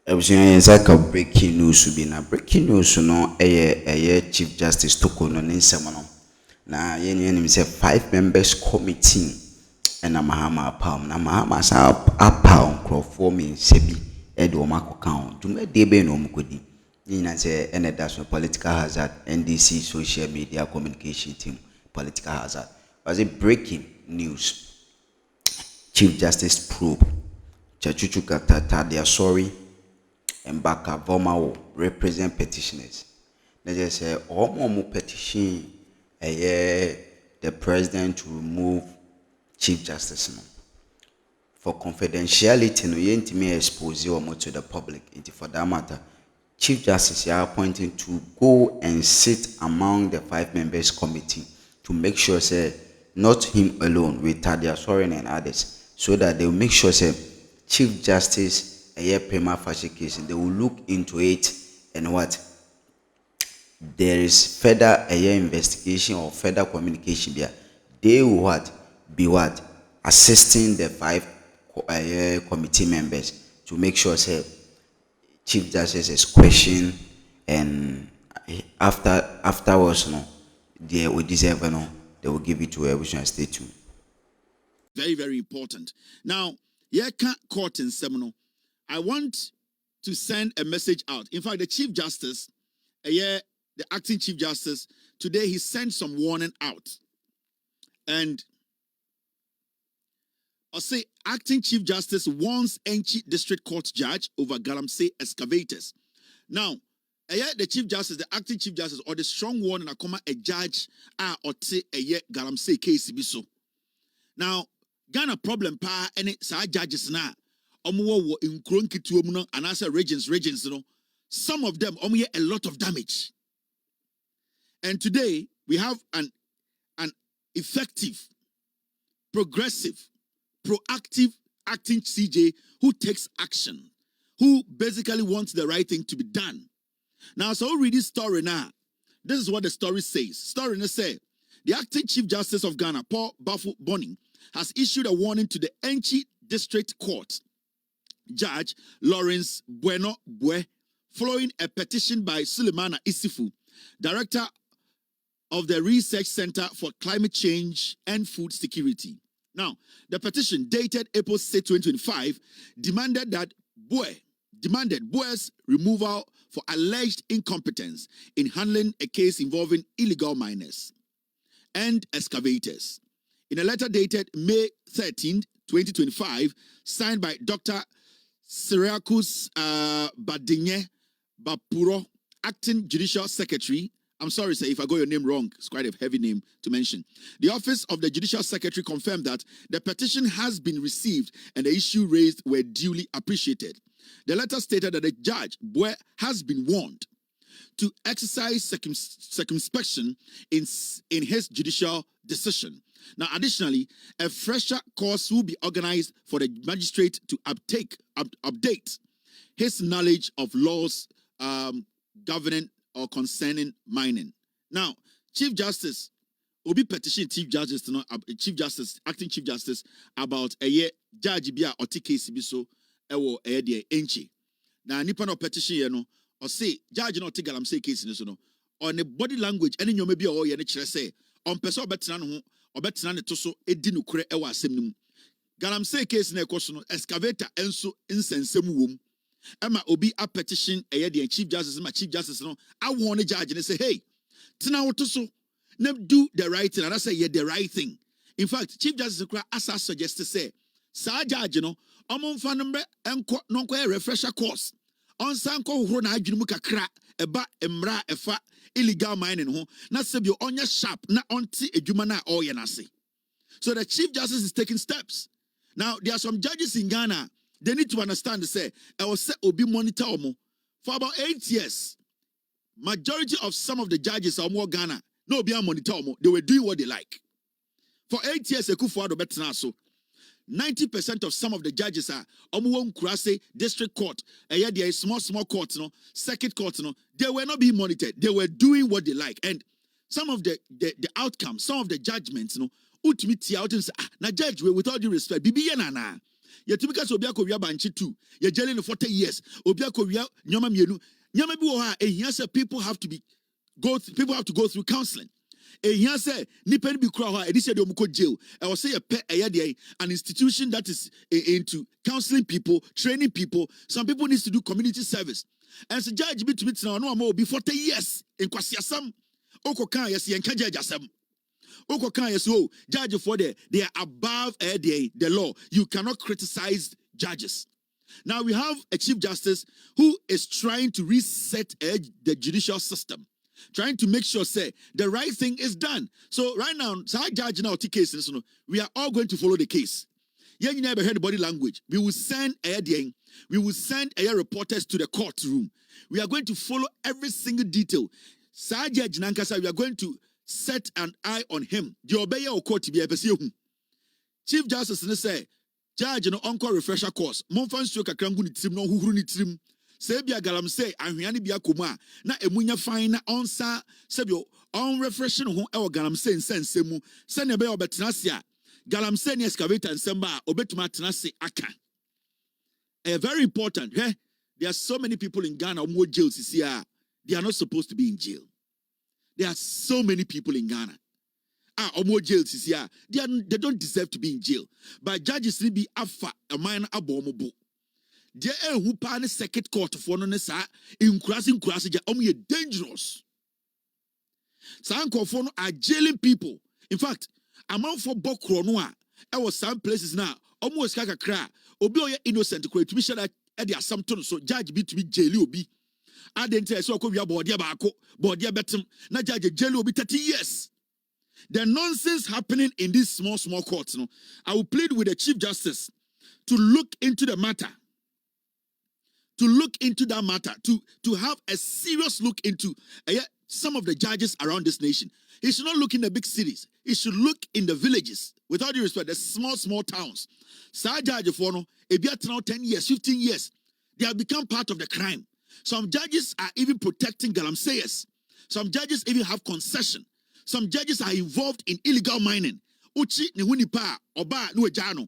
Everything like breaking news will be na breaking news no Chief Justice Torkono ne nsɛm no. Na yɛn say 5 members committee ɛna Mahama apam na Mahama sa apam nkurɔfoɔ mmiɛnsa bi ɛde wɔn akɔka ho. Dwumadie bɛyɛ na wɔn kɔdi. Ne nyinaa sɛ ɛna ɛda so political hazard NDC social media communication team political hazard. Was it breaking news? Chief Justice probe. Tsatsu Thaddeus sory. Mbaka Voma will represent petitioners. They just say all more petition the president to remove Chief Justice no. For confidentiality no yent me expose you to the public. For that matter, Chief Justice are appointing to go and sit among the 5 members committee to make sure say not him alone with Thaddeus sory and others, so that they will make sure say Chief Justice a prima facie case, they will look into it and what there is further investigation or further communication there. They will be assisting the 5 committee members to make sure say Chief Justice is questioned, and afterwards no they will deserve no they will give it to everyone. Stay tuned. Very, very important. Now, can't court in seminal. I want to send a message out. In fact, the Chief Justice, the acting Chief Justice, today he sent some warning out. And I'll say acting Chief Justice warns Enchi District Court judge over Galamsey excavators. Now, the Chief Justice, the acting Chief Justice, or the strong warning, a judge, or Galamsey Kesi biso. Now, Ghana problem pa any sa judges na. Omo in Kronki and answer regions, some of them a lot of damage. And today we have an effective, progressive, proactive acting CJ who takes action, who basically wants the right thing to be done. Now, so read this story now. This is what the story says. Story say the acting Chief Justice of Ghana, Paul Bafo Bonning, has issued a warning to the Enchi District Court Judge Lawrence Bueno Bue, following a petition by Sulemana Isifu, Director of the Research Center for Climate Change and Food Security. Now, the petition dated April 6, 2025, demanded Bue's removal for alleged incompetence in handling a case involving illegal miners and excavators. In a letter dated May 13, 2025, signed by Dr. Siriakus Badinye Bapuro, acting Judicial Secretary. I'm sorry, sir, if I got your name wrong. It's quite a heavy name to mention. The Office of the Judicial Secretary confirmed that the petition has been received and the issue raised were duly appreciated. The letter stated that the judge, Bue, has been warned to exercise circumspection in his judicial decision. Now, additionally, a fresher course will be organized for the magistrate to update his knowledge of laws governing or concerning mining. Now, Chief Justice will be petitioning Chief Justice, acting Chief Justice, about a year judge bia or Kesi biso ewo de enchi. Now, nipa no petition or say judge no take Galamsey case no on the body language any you maybe or ye ne kire say on person betina no ho obetina ne to so edi nukure ewa asem nim. Galamsey case na ekoso no excavator enso insensem wom. Emma obi a petition the Chief Justice, my Chief Justice no I want a judge and say hey tina woto so na do the right thing and I say yeah the right thing. In fact, Chief Justice asa suggest to say sa judge no omomfa no enko no nko refresher course on sanko horo na adwene mu kakra eba emra efa illegal mining ho na sebio onya sharp na onti adwuma na all ye na se. So the Chief Justice is taking steps. Now there are some judges in Ghana, they need to understand say I will say obi monitor omo for about 8 years. Majority of some of the judges are more Ghana no obi monitor omo, they were doing what they like. For 8 years Ekufuado betena so 90% of some of the judges are Omuwon Kurase District Court, a small court, circuit court, they were not being monitored. They were doing what they like. And some of the outcomes, some of the judgments, ultimately out and say, na judge, with all due respect, bibi na. Ye tibika so obia kowia banchi 2. Ye jailing 40 years. Obia kowia nyoma mienu. Nyama bi wo ha ehia say people have to go through counseling. Ehia say nipa bi kura ha edise de omuko jail. E wo say ye pe eye de an institution that is into counseling people, training people. Some people need to do community service. And so judge bi to meet now no more be 40 years in kwasiasam. Oko kan yes ye nka judge asem. Oko kan yes oh judge for they are above the law. You cannot criticize judges. Now we have a Chief Justice who is trying to reset the judicial system, trying to make sure say the right thing is done. So right now, judge now take cases. We are all going to follow the case. You never heard body language. We will send reporters to the courtroom. We are going to follow every single detail. Judge Nankasa, we are going to set an eye on him. Chief Justice say. Judge no encore refresher course. Monfan stroke akrangu ni trim no huhuru ni trim. Sebia galam say ahwiane bia koma na emunya fine na onsa sebio on refreshing ho e galam say nsensemu se ne be obetena se a galam say ni excavator nsemba a obetuma tena se aka. Very important. There are so many people in Ghana who jail CCR. They are not supposed to be in jail. There are so many people in Ghana. Jail they don't deserve to be in jail. But judges need be afa a minor abomobo. There who pan circuit court for no nessa in crossing dangerous. Some are jailing people. In fact, amount for Bokronoa, I was some places now almost like a cry. Obi innocent to be sure that at the assumption so judge be to be jail obi. I didn't say so we are bordia bako, bordia betum, na judge jail will be 30 years. The nonsense happening in these small courts, I will plead with the Chief Justice to look into the matter. To have a serious look into some of the judges around this nation. He should not look in the big cities. He should look in the villages. With all due respect, the small towns. Sa judge for no, now 10 years, 15 years, they have become part of the crime. Some judges are even protecting galamseyers. Some judges even have concession. Some judges are involved in illegal mining. Uchi ni hunipa oba nuejano.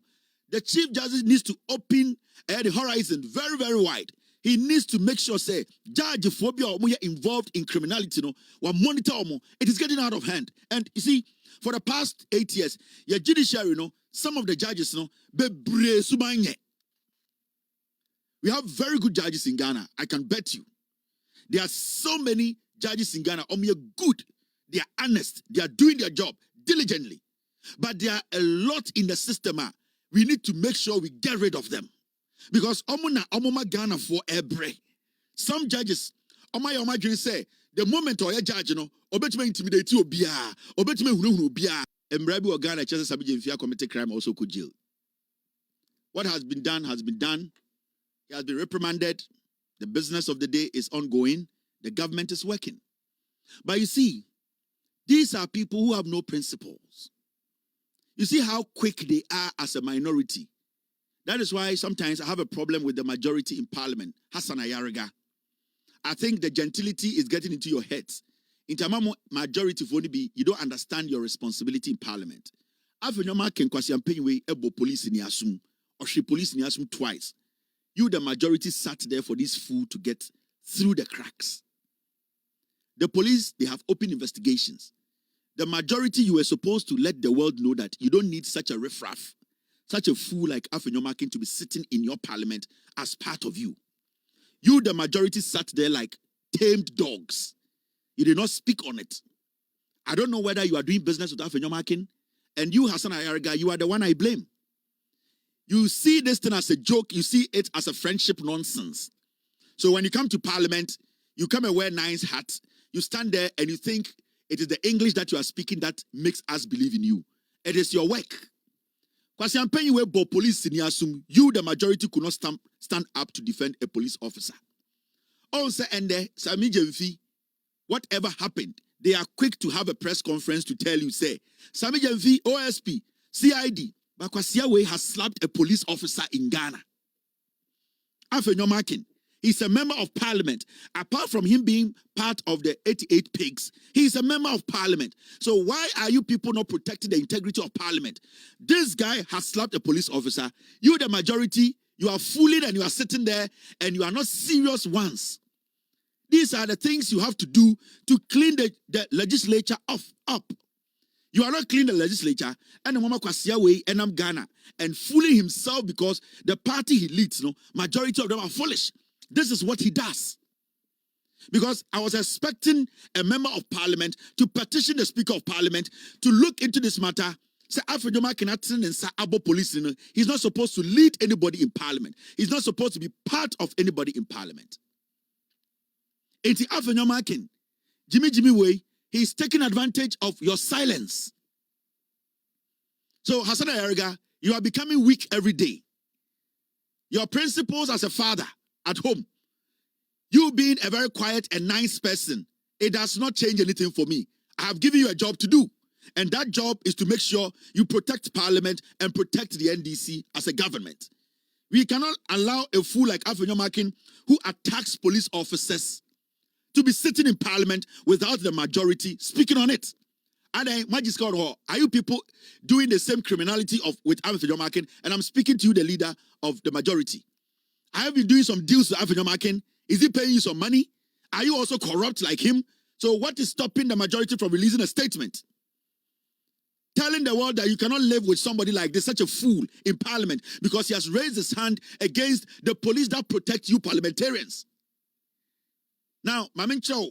The Chief Justice needs to open the horizon very, very wide. He needs to make sure say judge phobia omo involved in criminality no wa monitor omo. It is getting out of hand. And you see, for the past 8 years, your judiciary some of the judges bebre subanye. We have very good judges in Ghana. I can bet you. There are so many judges in Ghana. Good. They are honest. They are doing their job diligently. But there are a lot in the system. We need to make sure we get rid of them. Because omoma Ghana for ebre. Some judges, oma say, the moment or a judge, obetime intimidate you obia, obetime hunu obia. Embrabi or Ghana chances sabije if you committed crime also could jail. What has been done has been done. He has been reprimanded. The business of the day is ongoing. The government is working. But you see, these are people who have no principles. You see how quick they are as a minority. That is why sometimes I have a problem with the majority in Parliament. Hassan Ayariga. I think the gentility is getting into your heads. In Tamamo majority for be, you don't understand your responsibility in Parliament. Afenyoma ken kwasi ampenwe ebo police ni asum or she police ni asum twice. You the majority sat there for this fool to get through the cracks. The police, they have open investigations. The majority, you were supposed to let the world know that you don't need such a riffraff, such a fool like Afenyomakin to be sitting in your parliament as part of you. You, the majority, sat there like tamed dogs. You did not speak on it. I don't know whether you are doing business with Afenyomakin, and you, Hassan Ayariga, you are the one I blame. You see this thing as a joke. You see it as a friendship nonsense. So when you come to Parliament, you come and wear nice hats. You stand there and you think it is the English that you are speaking that makes us believe in you. It is your work. Because I'm paying you police in Yasum, you, the majority, could not stand up to defend a police officer. Also, and there, Sami Jemfi, whatever happened, they are quick to have a press conference to tell you, say, Sami Jemfi, OSP, CID, Bakwasiawe has slapped a police officer in Ghana. Afenyomakin, He's a member of parliament. Apart from him being part of the 88 pigs, he's a member of parliament. So why are you people not protecting the integrity of parliament? This guy has slapped a police officer. You, the majority, you are fooling and you are sitting there and you are not serious ones. These are the things you have to do to clean the legislature up. You are not cleaning the legislature and the Mama Kwasia way and I'm Ghana and fooling himself because the party he leads, majority of them are foolish. This is what he does. Because I was expecting a member of parliament to petition the speaker of parliament to look into this matter. Say Afridoma cannot and Abo police. He's not supposed to lead anybody in parliament. He's not supposed to be part of anybody in parliament. Enti Afridoma can Jimmy way. He's taking advantage of your silence. So Hassan Ayariga, you are becoming weak every day. Your principles as a father at home, you being a very quiet and nice person, it does not change anything for me. I have given you a job to do. And that job is to make sure you protect Parliament and protect the NDC as a government. We cannot allow a fool like Afenyomakin who attacks police officers to be sitting in Parliament without the majority speaking on it. And then, are you people doing the same criminality with Afenyomakin? And I'm speaking to you, the leader of the majority. I have been doing some deals with Afenyomakin. Is he paying you some money? Are you also corrupt like him? So what is stopping the majority from releasing a statement? Telling the world that you cannot live with somebody like this, such a fool in Parliament, because he has raised his hand against the police that protect you parliamentarians. Now, Mamin Chow,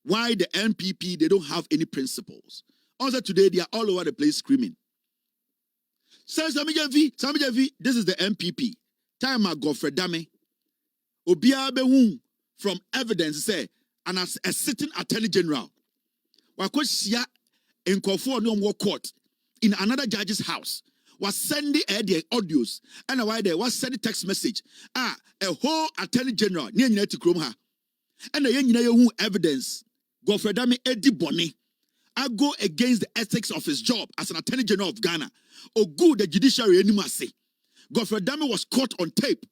why the NPP, they don't have any principles. Also today, they are all over the place screaming. Says Samijavi, this is the NPP. Time Godfrey Dame. Obiabe from evidence say, and as a sitting attorney general, Wakoshia in Kofu court in another judge's house was sending their audios and why they was sending text message. A whole attorney general near Akroma and the evidence. Godfrey Dame Eddie Bonny. I go against the ethics of his job as an attorney general of Ghana. Or good the judiciary anymore say. Godfrey Dame was caught on tape.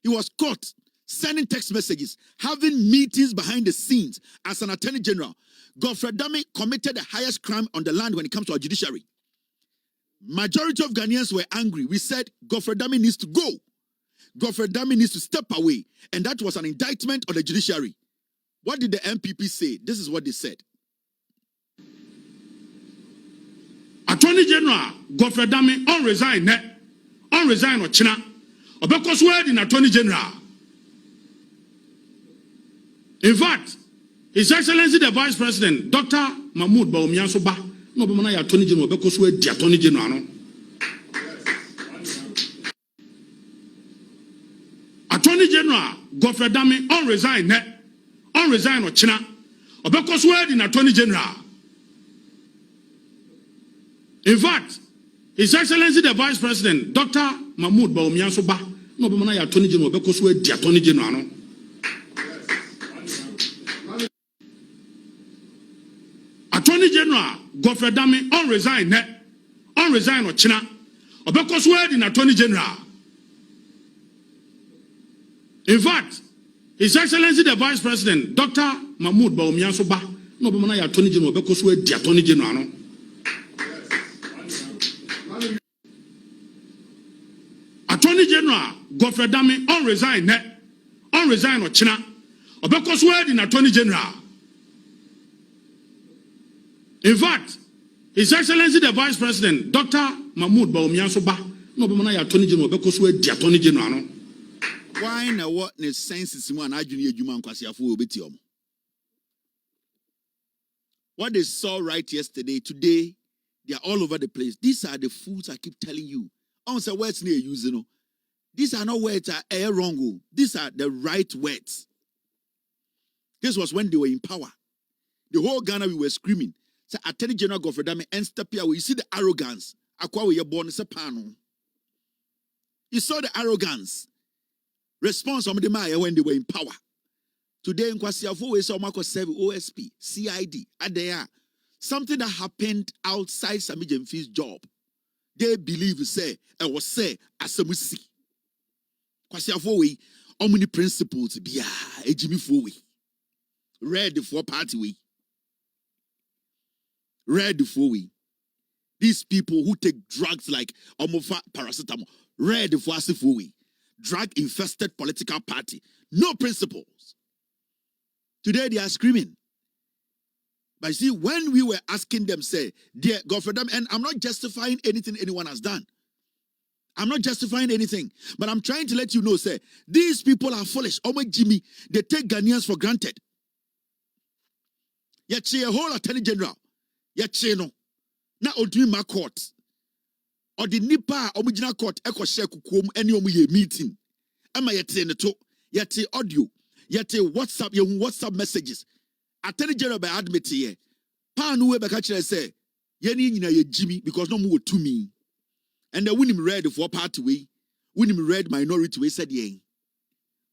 He was caught sending text messages, having meetings behind the scenes as an attorney general. Godfrey Dame committed the highest crime on the land when it comes to our judiciary. Majority of Ghanaians were angry. We said Godfrey Dame needs to go. Godfrey Dame needs to step away. And that was an indictment on the judiciary. What did the MPP say? This is what they said. Attorney General Godfrey Dame on resign or China. Obekos word in Attorney General. In fact, His Excellency the Vice President, Dr. Mahmoud Bawumia-Soba, no be mana Attorney General Obekos word the Attorney General no. Attorney General Godfrey Dame on resign or China. Obekos word in Attorney General. In fact, His Excellency the Vice President, Dr. Mahmoud Bawumia-Soba, no be mana Attorney General Obekos word the Attorney General no. Attorney General Godfrey Dame on resign or China. Obekos word in Attorney General. In fact, His Excellency the Vice President, Dr. Mahmoud Bawumia-Soba, no be mana Attorney General Obekos word the Attorney General no. Attorney General Godfrey Dame on resign or China. Obekos word in Attorney General. In fact, His Excellency the Vice President, Dr. Mahmoud Bawumia-Soba, no be mana Attorney General Obekos word the Attorney General no. Why na what ne sense mu na adwene adwuma nkwasiafo obetiom. What they saw right yesterday, today, they are all over the place. These are the fools I keep telling you. Answer words near using. These are not words that are wrong. These are the right words. This was when they were in power. The whole Ghana we were screaming. Say Attorney General Godfrey Dame and step here. You see the arrogance. Akwa we born is a panel. You saw the arrogance. Response from the Maya when they were in power. Today in Kwasiafo we saw Marco 7 OSP, CID, Adea. Something that happened outside Sami Jemfi's job. They believe say I was say Asamusi. Kwasiafo we many principles be a Jimmy Fowe. Red for party way. Red for we. These people who take drugs like omofa paracetamol. Red for us for we. Drug infested political party. No principles. Today they are screaming. But you see, when we were asking them, say, dear God for them, and I'm not justifying anything anyone has done. I'm not justifying anything, but I'm trying to let you know, say, these people are foolish. Oh my Jimmy, they take Ghanaians for granted. Yet a whole attorney general. Yet no. Now on my court. Or the nipa original court echo share kukum any meeting. Am I yet to yet audio, yet WhatsApp messages. Attorney general by admit here. Pa no we catch say, Yenny ye Jimmy because no more to me. And the winning red for party way, winning red minority way said ye.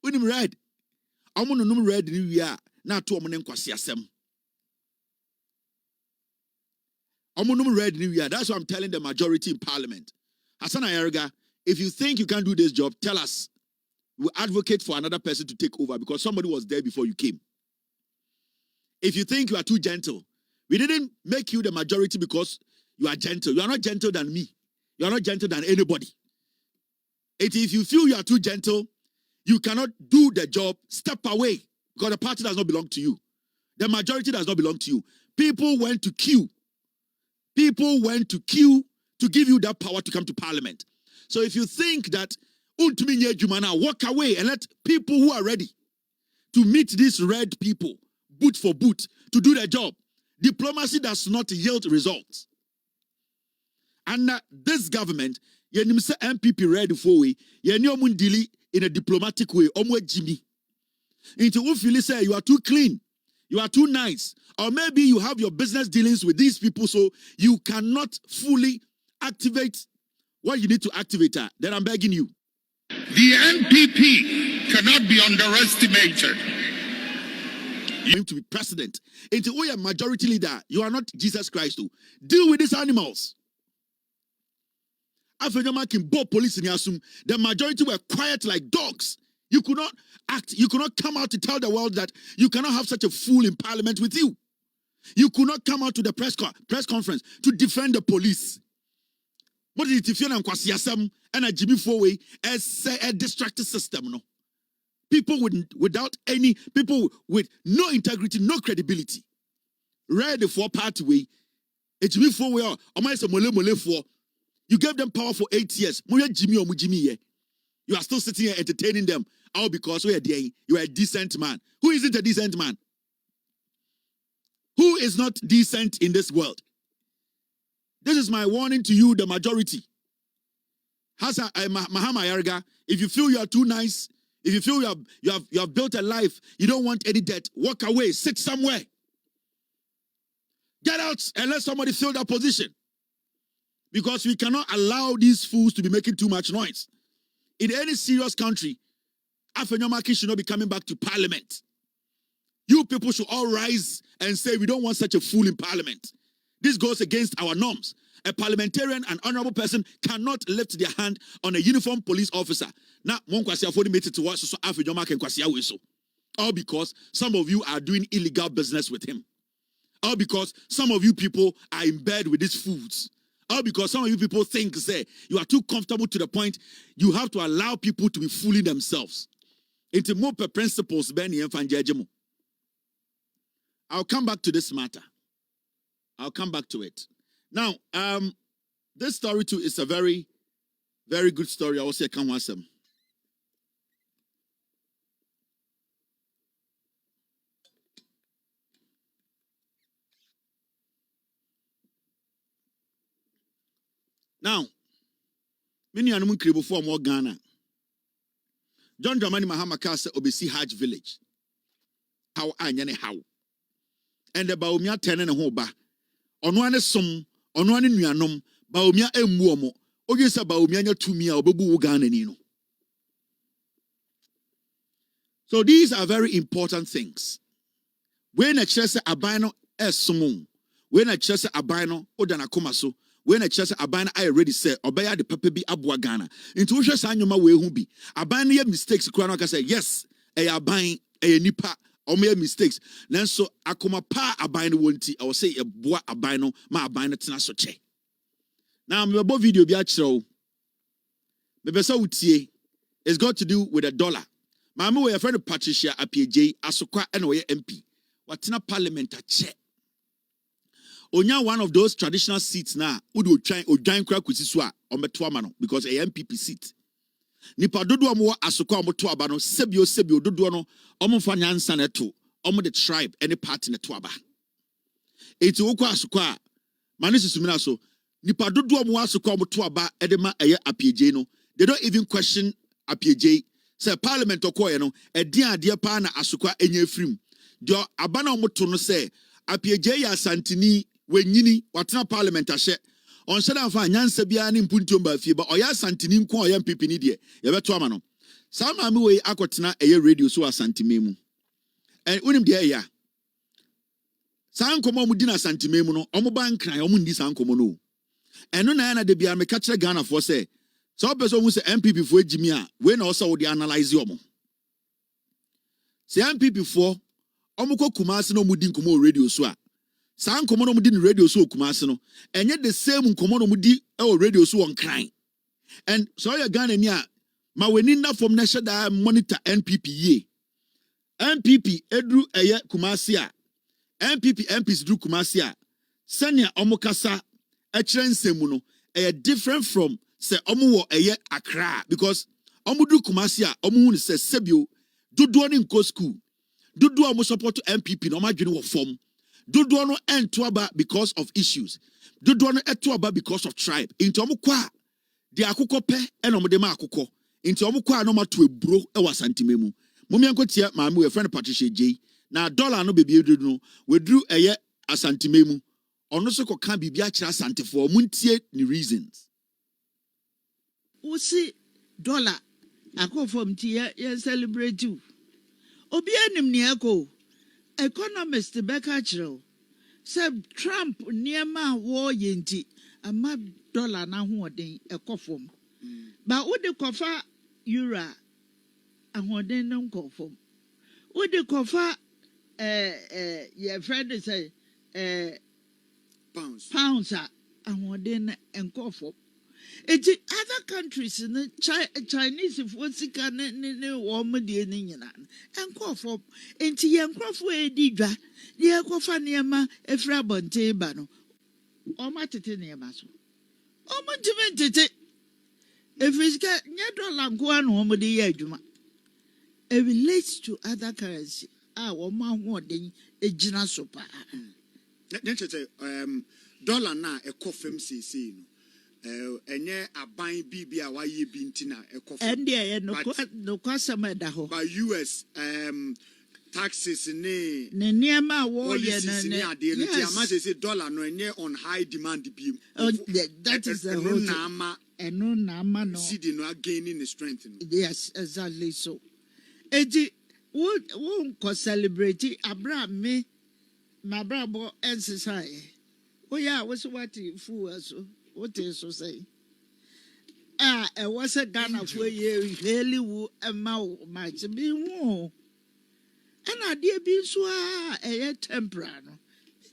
Winning red. I'm on no red new year, not to a kwasiasem. I'm on no red new year. That's what I'm telling the majority in parliament. Hassan Ayerga, if you think you can do this job, tell us. We'll advocate for another person to take over because somebody was there before you came. If you think you are too gentle, we didn't make you the majority because you are gentle. You are not gentle than me. You are not gentle than anybody. If you feel you are too gentle, you cannot do the job, step away because the party does not belong to you. The majority does not belong to you. People went to queue. People went to queue to give you that power to come to parliament. So if you think that walk away and let people who are ready to meet these red people, boot for boot, to do their job. Diplomacy does not yield results. And this government, MPP ready for we, in a diplomatic way, Jimmy. Into who feel say you are too clean, you are too nice, or maybe you have your business dealings with these people, so you cannot fully activate what you need to activate. Then I'm begging you. The NPP cannot be underestimated. You're going to be president. Into who you are majority leader, you are not Jesus Christ. Deal with these animals. After police in Yasum, the majority were quiet like dogs. You could not act. You could not come out to tell the world that you cannot have such a fool in parliament with you. You could not come out to the press conference to defend the police. What did it feel? And a Jimmy Fowe as a distracted system. No, people without any people with no integrity, no credibility. Read the four party way. A Jimmy Fowe or mole for. You gave them power for 8 years. You are still sitting here entertaining them. All because you are a decent man. Who isn't a decent man? Who is not decent in this world? This is my warning to you, the majority. Mahama Yarga, if you feel you are too nice, if you feel you have built a life, you don't want any debt, walk away, sit somewhere. Get out and let somebody fill that position. Because we cannot allow these fools to be making too much noise. In any serious country, Afenyomaki should not be coming back to parliament. You people should all rise and say we don't want such a fool in parliament. This goes against our norms. A parliamentarian, an honorable person, cannot lift their hand on a uniformed police officer. Now, all because some of you are doing illegal business with him. All because some of you people are in bed with these fools. All because some of you people think, say, you are too comfortable to the point you have to allow people to be fooling themselves. Into more principles, I'll come back to this matter. I'll come back to it. Now, this story too is a very, very good story. I will say, come on, some. Now, many are not before more Ghana. John Dramani Mahama Kasa Obesi Hajj Village. How I how. And the Baumia ten and a hoba. On one sum, on one nuanum, Baumia emuomo. Ogisa Baumia to me or Babu Ghana Nino. So these are very important things. When a chesa abino es sumum, when a chesa abino odana kumaso. when a chess abana I already said obey the papa bi abua Ghana into wo hwe sa nyoma we hu bi aban no mistakes kura no ka say yes aban nipa omo mistakes nanso akoma pa aban no wonti I will say eboa aban no ma aban no tena so che now me bo video bi a kyerɛw me be say utie it's got to do with $1 mama we friend Patricia Apieje asokwa na we MP watena parliament a che onya one of those traditional seats na udo odwan kra kwisi so a ometo ama no because a MPP seat nipa dodo omo asokwa omo to aba no sebio dodo no omo fa nyansa na to omo the tribe any party na to aba eti wokwa asokwa mane susumina so nipa dodo omo asokwa omo to aba edema eye Apieje no they don't even question Apieje say parliament okoye no edin ade pa na asokwa enya frim dio aba na omo to no say Apieje ya santini wenyini watena parliament ahye on said afa nyansa bia ne mpuntiom ba fie ba oya santini nko oya MPP ni de ye beto ama no sama me we akotena eye radio so asantime mu en unim de ya sankomo mu dina asantime mu no omo ban kran omo ndi sankomo no eno na na de bia me ka kire Ghana for say so person who say MPP for ejimi a we na also we analyze omo say MPP for omo ko Kumasi no mu di nkomo radio so a san nkomo no mu di radio so Kumasi no enye the same nkomo no mu di e radio so on crying and so you Ghana ni a ma weni na from national monitor NPP ye MPP edru eye Kumasi a MPs dru Kumasi a senior omo kasa e kire nsemu no e different from say omo wo eye Accra because omo dru Kumasi a omo hu say sebio dodo ni nko school dodo omo support MPP no ma dwene wo form dodo no ento aba because of issues dodo no eto aba because of tribe into omo kwa de akokɔ pɛ ena omo de ma akokɔ into omo kwa no ma to eburo e wa santimemu momia nkotia maame we friend Patricia J na $1 no bebi edu no wedru eye asantimemu ono so koka bibia kira asantefo muntie ni reasons usi $1 akofom ti ye celebrate you obi anim ne eko economist beka kiro say Trump niema wo yenti ama $1 na hoden ekofom ba odi kofa euro ahoden no nkofom odi kofa your friend say pounds ahoden nkofom eti other countries in the Chinese for sika ne wo modie ni nyina nkofom enti ye nkofo edi dwa ye kofa niema efra bonte ba no o matete niema so o mo tete efisika nye $1 nko anu o mo de ye adwuma it relates to other currency wo ma hoden ejina so pa $1 na ekofem sese no enye aban bibia wa ye bintina ekofem and ye no kwasama da ho by US taxes ne niema wo ye ne ade no ti ama say $1 no enye on high demand bi that is the whole eno na ama no cedi no gaining strength no yes exactly so eji wo ko celebrate Abraham my brabo ensisai oya wo so what fu aso what is so say e was a Ghana for ye really wo ema match bi hu and ade bi so a tempera no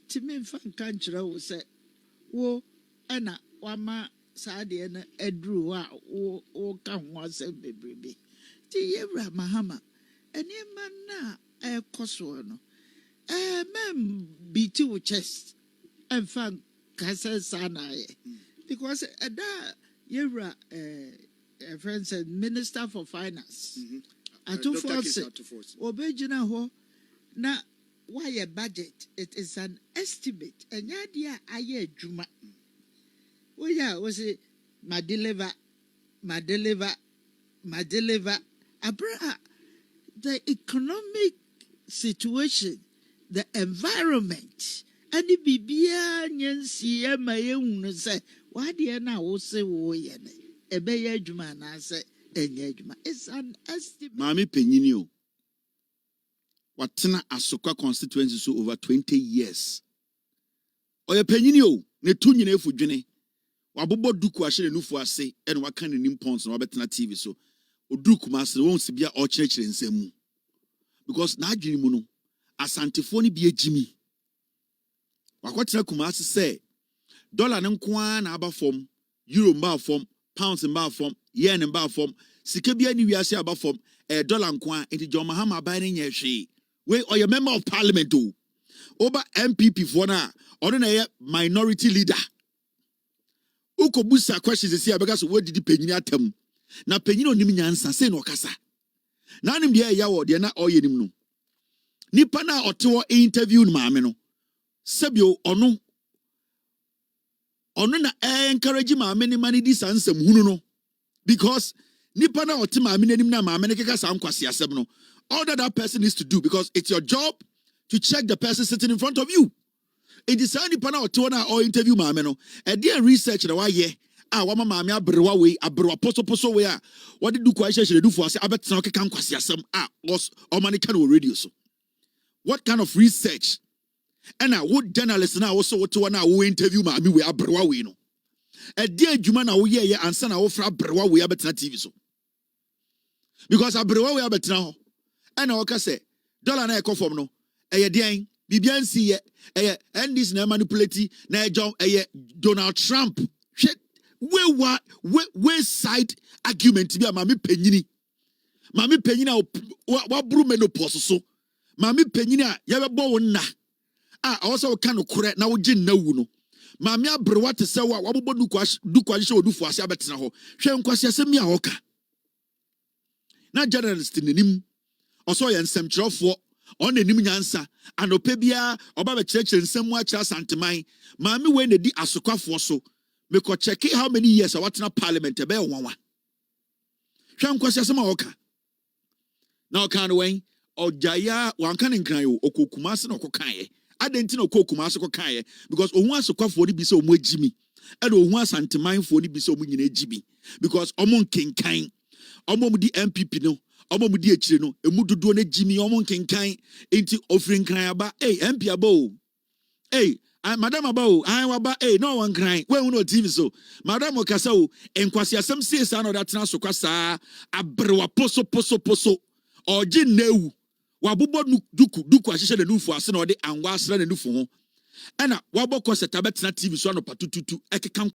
ti me fa kan kire wo say wo na wama saade na edru a wo ka ho ase bebrebe ti yewra Mahama eni man na ekoso no mem beat your chest and fan kasa sana because da yewra friend said Minister for Finance Atu force obejina ho na why a budget it is an estimate and yadia aye adwuma oh yeah was it my deliver abra the economic situation the environment and the bibia nyansi e ma yehunu say why dey na wo say wo ye ne ebe ye adwuma na say enye adwuma it's an estimate Mami penyini o watena Asokwa constituency so over 20 years oye penyini o ne tu nyina efudwene wabobo duku ahye nufu ase ene waka ne nimpons na wabetena TV so oduku mas won se bia o kyerɛkyerɛ nsɛm because na adwene mu no asantefo ni bi agimi wakɔtena kumase sɛ dollar ne nko na aba fam euro mba fam pounds mba fam yen mba fam sika bia ni wiase aba fam dollar nko enti John Mahama ba ne nyɛ hwee we or your member of parliament over MPP for na ɔno na yɛ minority leader ukobusa questions si abega so wodi penyini atam na penyini onim nyansa sei na okasa na anim de ya wo de na oye nim no nipa na otewo interview no maame no sebio ono na encourage maame ni mani di sansam hunu no because nipa na ote maame nanim na maame ne keka sam kwase asem no all that person needs to do because it's your job to check the person sitting in front of you. It is only pana or interview maame no. A dear research na wa ye. Wama maame abrewa we abrewa poso we a. What did do kwashe she do for us? Abet na kan kwase asem was or mani kan radio so. What kind of research? And what journalist na also what na wo interview maame we abrewa we no. A dear juma na wo ye ansa na wo fra abrewa we abet na TV so. Because abrewa we abet na ho. And I waka say dollar na e come from no. Eye dean Bibiansi ye and this na manipulate na John Donald Trump. We side argument bi mami penyini. Mami penyini wa bru menopause so. Mami penyini a ye bebo wo na. Also kan okure na wo gye na wu no. Mami abrewa te se wa bobo du kwahye odufu ase abetena ho. Hwe nkwase asem ya hoka. Na journalist nenim also ye nsɛmkyerɛfoɔ on enim nyansa anope bia oba be kyerɛkyerɛ nsɛm mu akyerɛ santeman maame we na di asokwafoɔ so me ko check how many years awatena parliament be wanwa hwɛ nkwasi asɛm a wɔka na ɔka no wen ɔjaya wanka ne nkran yo okokumase na ɔkɔkae adenti na okokumase kɔkae because ohun asokwafoɔ ni bi sɛ ɔmo agimi ɛna ohun asantemanfoɔ ni bi sɛ ɔmo nyina agimi because ɔmo nkenkan ɔmo di MPP no omo mudi echire no emu dodo na jimi omo nkenkan enti ofiri nkran aba MP aba o madam aba o waba no one nkran we hu no TV so madam okasa o enkwasi asem siesa na odatena so kwasa abrewa poso oji newu wabobo duku ahyehyɛ na nufu ase na ɔde angwa asra na nufu ho ɛna wabɔ kɔsɛta betena TV so no patututu ekeka